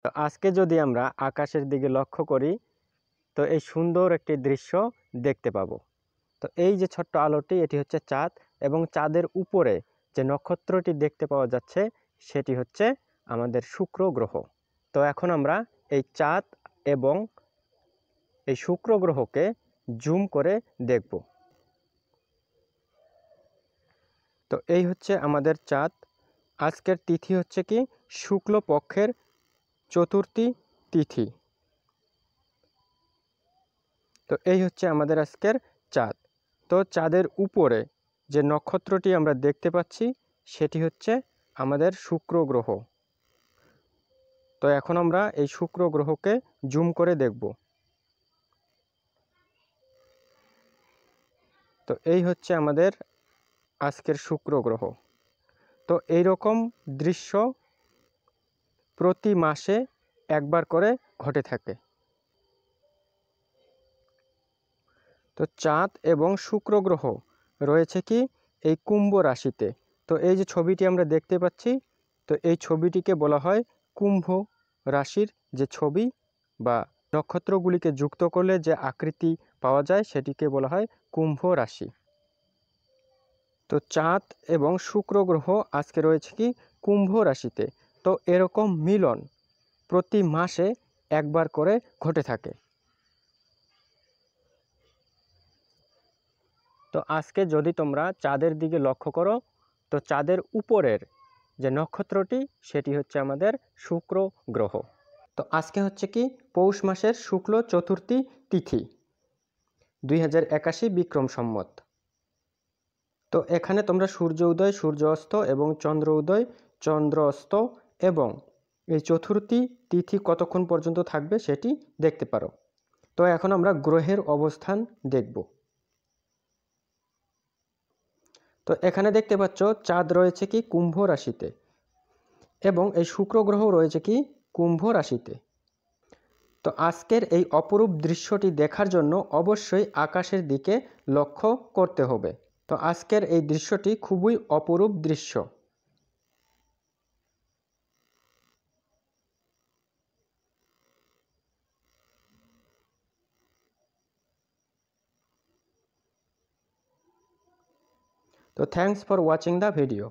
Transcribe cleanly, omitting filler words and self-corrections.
তো আজকে যদি আমরা আকাশের দিকে লক্ষ্য করি তো এই সুন্দর একটি দৃশ্য দেখতে পাবো। তো এই যে ছোট্ট আলোটি এটি হচ্ছে চাঁদ এবং চাঁদের উপরে যে নক্ষত্রটি দেখতে পাওয়া যাচ্ছে সেটি হচ্ছে আমাদের শুক্র গ্রহ। তো এখন আমরা এই চাঁদ এবং এই শুক্র গ্রহকে জুম করে দেখব। তো এই হচ্ছে আমাদের চাঁদ। আজকের তিথি হচ্ছে কি শুক্ল পক্ষের চতুর্থী তিথি। তো এই হচ্ছে আমাদের আজকের চাঁদ। তো চাঁদের উপরে যে নক্ষত্রটি আমরা দেখতে পাচ্ছি সেটি হচ্ছে আমাদের শুক্র গ্রহ। তো এখন আমরা এই শুক্র গ্রহকে জুম করে দেখব। তো এই হচ্ছে আমাদের আজকের শুক্র গ্রহ। তো এই রকম দৃশ্য প্রতি মাসে একবার করে ঘটে থাকে। তো চাঁদ এবং শুক্র গ্রহ রয়েছে কি এই কুম্ভ রাশিতে। তো এই যে ছবিটি আমরা দেখতে পাচ্ছি তো এই ছবিটিকে বলা হয় কুম্ভ রাশির যে ছবি বা নক্ষত্রগুলিকে যুক্ত করলে যে আকৃতি পাওয়া যায় সেটিকে বলা হয় কুম্ভ রাশি। তো চাঁদ এবং শুক্র গ্রহ আজকে রয়েছে কি কুম্ভ রাশিতে। তো এরকম মিলন প্রতি মাসে একবার করে ঘটে থাকে। তো আজকে যদি তোমরা চাঁদের দিকে লক্ষ্য করো তো চাঁদের উপরের যে নক্ষত্রটি সেটি হচ্ছে আমাদের শুক্র গ্রহ। তো আজকে হচ্ছে কি পৌষ মাসের শুক্ল চতুর্থী তিথি 2081 বিক্রম সম্মত। তো এখানে তোমরা সূর্য উদয়, সূর্য অস্ত এবং চন্দ্র উদয়, চন্দ্র অস্ত এবং এই চতুর্থী তিথি কতক্ষণ পর্যন্ত থাকবে সেটি দেখতে পারো। তো এখন আমরা গ্রহের অবস্থান দেখব। তো এখানে দেখতে পাচ্ছ চাঁদ রয়েছে কি কুম্ভ রাশিতে এবং এই শুক্র গ্রহ রয়েছে কি কুম্ভ রাশিতে। তো আজকের এই অপরূপ দৃশ্যটি দেখার জন্য অবশ্যই আকাশের দিকে লক্ষ্য করতে হবে। তো আজকের এই দৃশ্যটি খুবই অপরূপ দৃশ্য। তো thanks for watching the video.